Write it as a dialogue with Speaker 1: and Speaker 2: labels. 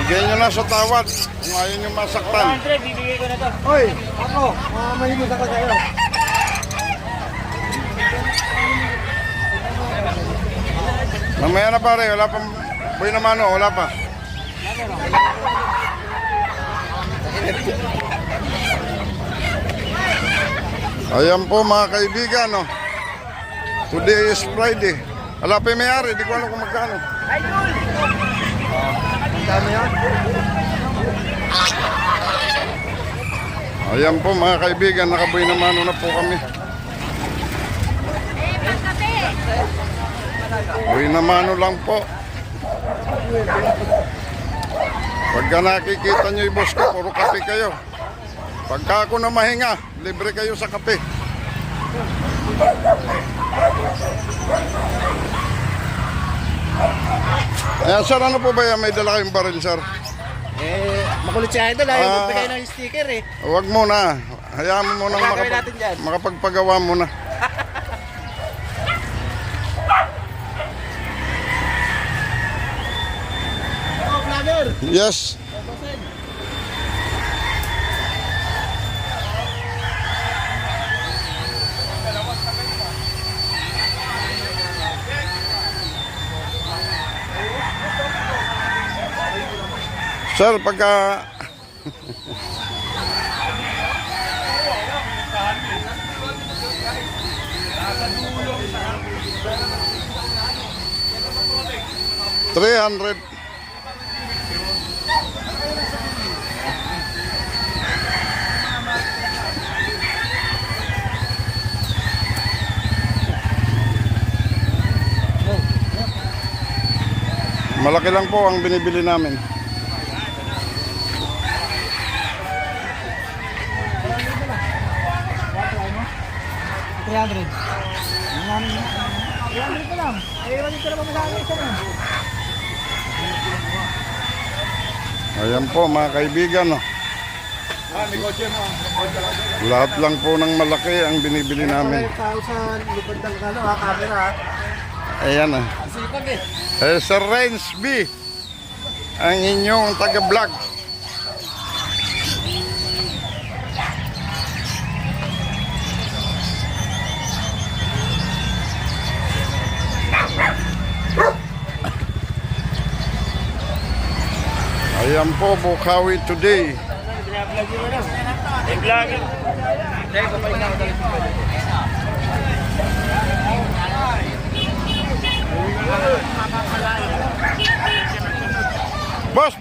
Speaker 1: Bigay nyo na sa tawad kung ayaw nyo masaktan.
Speaker 2: 400, bibigay ko na to.
Speaker 3: Hoy, ako, malimos ako sa'yo.
Speaker 1: Mamaya na pare, wala pa. Boy na mano, wala pa. Ayan po mga kaibigan, no? Today is Friday. Wala pa yung may-ari, di ko alam kung magkano.
Speaker 3: Dami yan.
Speaker 1: Ayan po mga kaibigan, nakaboy na mano na po kami. Boy na mano lang po. Pagka nakikita nyo yung boss ko, puro kape kayo. Pagka ako na mahinga, libre kayo sa kape. Ayan sir, ano po ba yan? May dala kayong baril sir?
Speaker 3: Makulit si Idol, ayaw magbigay ng sticker eh.
Speaker 1: Huwag muna. Hayaan mo munang
Speaker 3: Gagawin natin dyan.
Speaker 1: makapagpagawa muna.
Speaker 3: Oh, vlogger!
Speaker 1: Yes. Sir, pagka... $300. Malaki lang po ang binibili namin.
Speaker 3: $300 pa lang. Ay, wala dito na pamasahin isa na.
Speaker 1: Ayan po mga kaibigan, no? Lahat lang po ng malaki ang binibili namin.
Speaker 3: Tao sa likod ng camera.
Speaker 1: Ayan na.
Speaker 3: Sipag eh.
Speaker 1: Sir Renz B, ang inyong taga-vlog. Ayan po, Bukawi today.
Speaker 2: Binablog yun na. I-vlog yun.
Speaker 1: Boss!